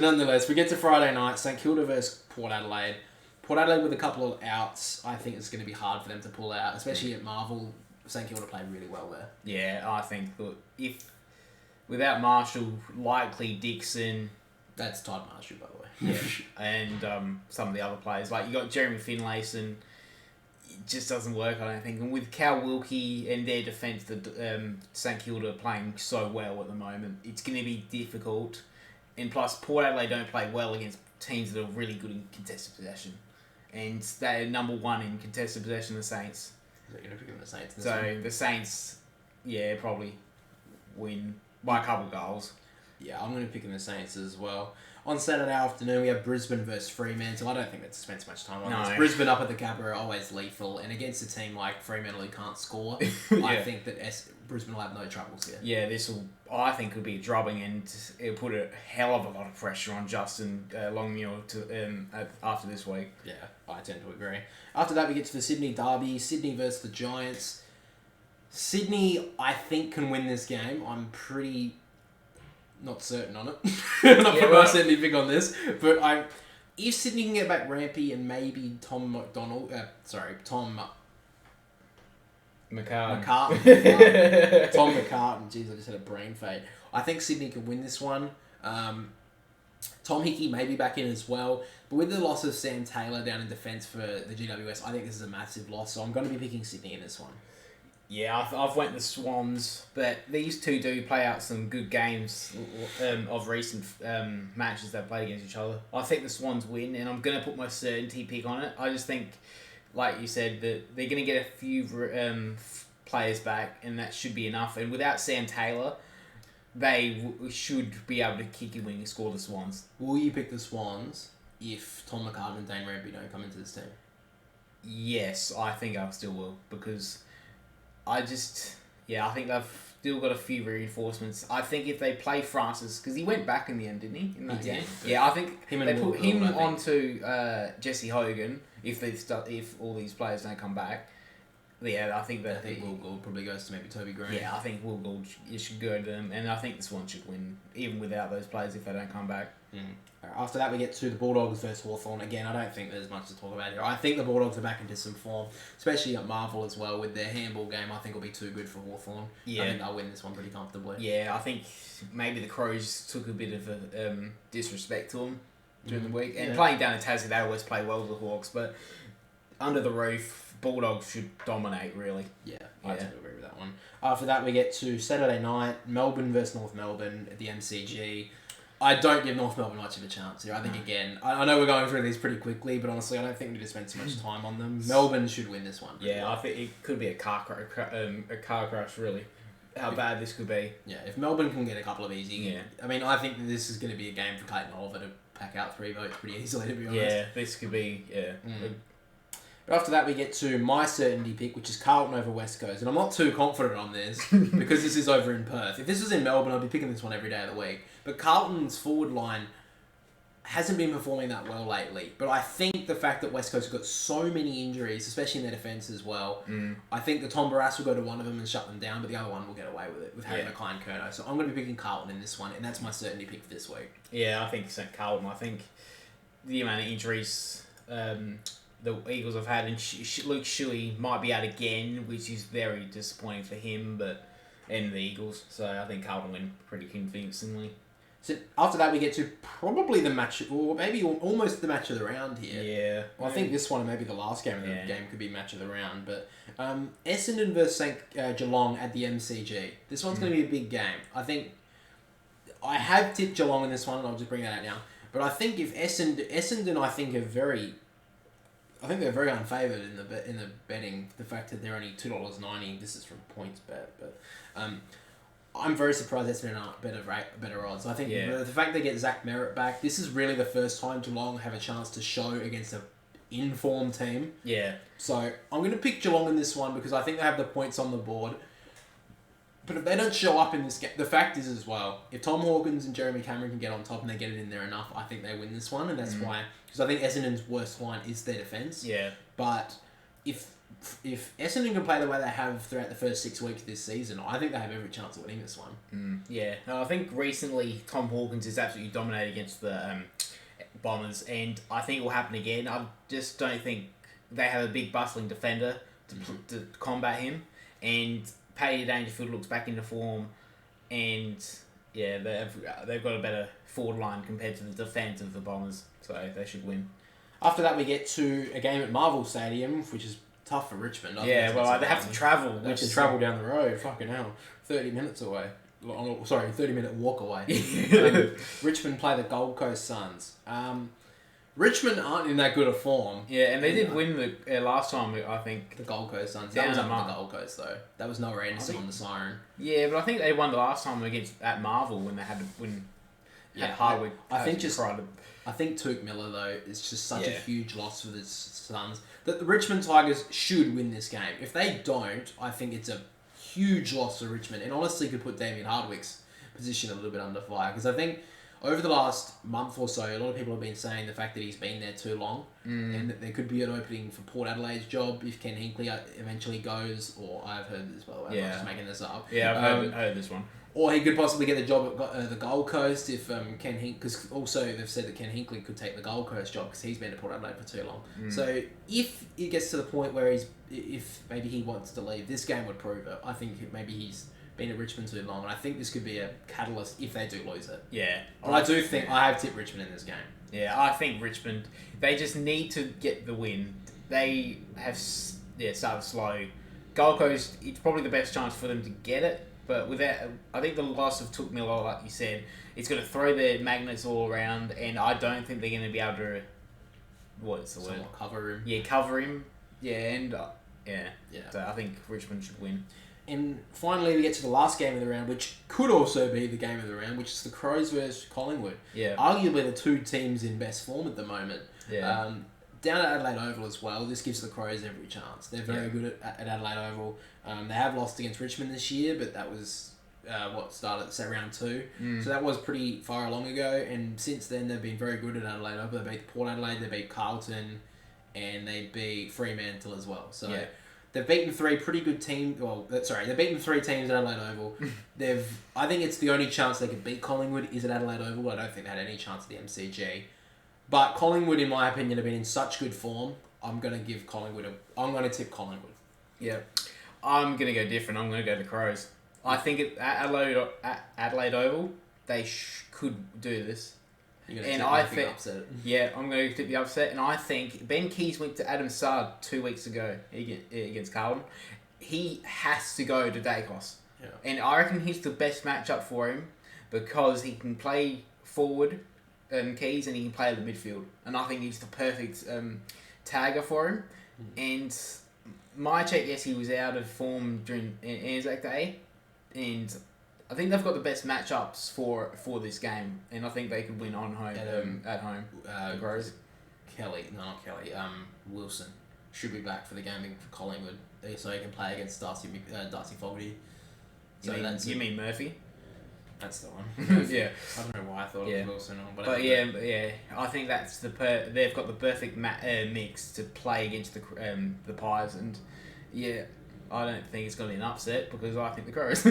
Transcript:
Nonetheless, we get to Friday night, St Kilda versus Port Adelaide. Port Adelaide with a couple of outs, I think it's going to be hard for them to pull out, especially at Marvel. St Kilda played really well there. Yeah, I think that if without Marshall, likely Dixon. That's Todd Marshall, by the way. Yeah, and some of the other players. Like, you got Jeremy Finlayson. It just doesn't work, I don't think. And with Cal Wilkie and their defence, the St Kilda playing so well at the moment, it's going to be difficult. And plus, Port Adelaide don't play well against teams that are really good in contested possession. And they're number one in contested possession, the Saints. They're going to pick the Saints. The Saints, probably win by a couple goals. Yeah, I'm going to pick the Saints as well. On Saturday afternoon, we have Brisbane versus Fremantle. I don't think that's spent much time on this. Brisbane up at the Gabba are always lethal, and against a team like Fremantle who can't score, I think that Brisbane will have no troubles here. Yeah, I think, could be a drubbing, and it'll put a hell of a lot of pressure on Justin Longmuir after this week. Yeah, I tend to agree. After that, we get to the Sydney Derby, Sydney versus the Giants. Sydney, I think, can win this game. I'm pretty not certain on it. I'm not putting my Sydney pick on this, but if Sydney can get back Rampy and maybe Tom McCartan. Tom McCartan. Jeez, I just had a brain fade. I think Sydney can win this one. Tom Hickey may be back in as well, but with the loss of Sam Taylor down in defence for the GWS, I think this is a massive loss, so I'm going to be picking Sydney in this one. Yeah, I've went the Swans, but these two do play out some good games of recent matches they've played against each other. I think the Swans win, and I'm going to put my certainty pick on it. I just think, like you said, that they're going to get a few players back, and that should be enough. And without Sam Taylor, they should be able to kick a winning score, the Swans. Will you pick the Swans if Tom McCartan and Dane Rampy don't come into this team? Yes, I think I still will, because I think they've still got a few reinforcements. I think if they play Francis, because he went back in the end, didn't he? In that game? Yeah, I think they put him onto Jesse Hogan if all these players don't come back. Yeah, I think Will Gould probably goes to maybe Toby Green. Yeah, I think Will Gould should go to them, and I think the Swans should win, even without those players if they don't come back. After that, we get to the Bulldogs versus Hawthorn. Again, I don't think there's much to talk about here. I think the Bulldogs are back into some form, especially at Marvel as well with their handball game. I think will be too good for Hawthorn. Yeah. I think they'll win this one pretty comfortably. Yeah, I think maybe the Crows took a bit of a disrespect to them during the week. And playing down in Tassie, they always play well with the Hawks, but under the roof, Bulldogs should dominate, really. Yeah, I tend to agree with that one. After that, we get to Saturday night, Melbourne versus North Melbourne at the MCG. I don't give North Melbourne much of a chance here. I think, again, I know we're going through these pretty quickly, but honestly, I don't think we need to spend too much time on them. Melbourne should win this one. Yeah, I think it could be a car crash, really. How bad this could be. Yeah, if Melbourne can get a couple of easy... I mean, I think this is going to be a game for Clayton Oliver to pack out 3 votes pretty easily, to be honest. Yeah, this could be... But after that, we get to my certainty pick, which is Carlton over West Coast. And I'm not too confident on this because this is over in Perth. If this was in Melbourne, I'd be picking this one every day of the week. But Carlton's forward line hasn't been performing that well lately. But I think the fact that West Coast have got so many injuries, especially in their defence as well, I think that Tom Barrass will go to one of them and shut them down, but the other one will get away with it with Harry McLean-Curnow. So I'm going to be picking Carlton in this one, and that's my certainty pick for this week. Yeah, I think St Carlton. I think the amount of injuries... the Eagles have had, and Luke Shuey might be out again, which is very disappointing for him, and the Eagles. So I think Carlton win pretty convincingly. So after that, we get to probably the match, or maybe almost the match of the round here. Yeah. Well, I think this one and maybe the last game of the game could be match of the round. But Essendon versus Geelong at the MCG. This one's going to be a big game. I think I have tipped Geelong in this one, and I'll just bring that out now. But I think if Essendon, I think are very... I think they're very unfavoured in the betting. The fact that they're only $2.90. This is from PointsBet, but I'm very surprised Essendon aren't better odds. I think the fact they get Zach Merritt back. This is really the first time Geelong have a chance to show against a in-form team. Yeah. So I'm going to pick Geelong in this one because I think they have the points on the board. But if they don't show up in this game, the fact is as well, if Tom Hawkins and Jeremy Cameron can get on top and they get it in there enough, I think they win this one, and that's why. Because I think Essendon's worst line is their defence. Yeah. But if Essendon can play the way they have throughout the first 6 weeks of this season, I think they have every chance of winning this one. Yeah, no, I think recently Tom Hawkins has absolutely dominated against the Bombers, and I think it will happen again. I just don't think they have a big bustling defender to combat him, and Paddy Dangerfield looks back into form, and yeah, they've got a better forward line compared to the defence of the Bombers, so they should win. After that, we get to a game at Marvel Stadium, which is tough for Richmond. They have to travel. They have to travel down the road. Fucking hell. 30 minutes away. 30-minute walk away. Richmond play the Gold Coast Suns. Richmond aren't in that good a form. Yeah, and they did win the last time, I think. The Gold Coast Suns. That was up at the Gold Coast, though. That was Noah Anderson on the siren. Yeah, but I think they won the last time at Marvel when they had to win. Yeah, Hardwick. I think Tuke Miller, though, is just such a huge loss for the Suns that the Richmond Tigers should win this game. If they don't, I think it's a huge loss for Richmond, and honestly could put Damien Hardwick's position a little bit under fire, because I think over the last month or so, a lot of people have been saying the fact that he's been there too long, and that there could be an opening for Port Adelaide's job if Ken Hinkley eventually goes, or I've heard this, by the way, I'm not just making this up. Yeah, I've heard this one. Or he could possibly get the job at the Gold Coast if Ken Hinkley, because also they've said that Ken Hinkley could take the Gold Coast job because he's been at Port Adelaide for too long. So if it gets to the point where if maybe he wants to leave, this game would prove it. I think maybe he's been at Richmond too long, and I think this could be a catalyst if they do lose it. Yeah. But I do think I have tipped Richmond in this game. Yeah, I think Richmond, they just need to get the win. They have started slow. Gold Coast, it's probably the best chance for them to get it. But I think the loss of Tuke Miller, like you said, it's going to throw their magnets all around, and I don't think they're going to be able to. What's the word? Cover him. Yeah, cover him. Yeah, and So I think Richmond should win. And finally, we get to the last game of the round, which could also be the game of the round, which is the Crows versus Collingwood. Yeah. Arguably the two teams in best form at the moment. Yeah. Down at Adelaide Oval as well, this gives the Crows every chance. They're very good at Adelaide Oval. They have lost against Richmond this year, but that was started at round 2. So that was pretty far along ago, and since then they've been very good at Adelaide Oval. They beat Port Adelaide, they beat Carlton, and they beat Fremantle as well. So they've beaten 3 pretty good teams. They've beaten 3 teams at Adelaide Oval. I think it's the only chance they could beat Collingwood is at Adelaide Oval. I don't think they had any chance at the MCG. But Collingwood, in my opinion, have been in such good form. I'm going to tip Collingwood. Yeah. I'm going to go different. I'm going to go the Crows. I think at Adelaide Oval, they could do this. You're going to tip the upset. Yeah, I'm going to tip the upset. And I think Ben Keys went to Adam Sard 2 weeks ago against Carlton. He has to go to Dacos. Yeah. And I reckon he's the best matchup for him because he can play forward Keys and he can play at the midfield. And I think he's the perfect tagger for him. And my check, yes, he was out of form during Anzac Day. And I think they've got the best matchups for this game. And I think they could win at home. Wilson should be back for the game for Collingwood. So he can play against Darcy Fogarty. So you mean Murphy? That's the one. Yeah. I don't know why I thought it was Wilson or whatever. But I think that's they've got the perfect mix to play against the Pies, and I don't think it's going to be an upset because I think the Crows.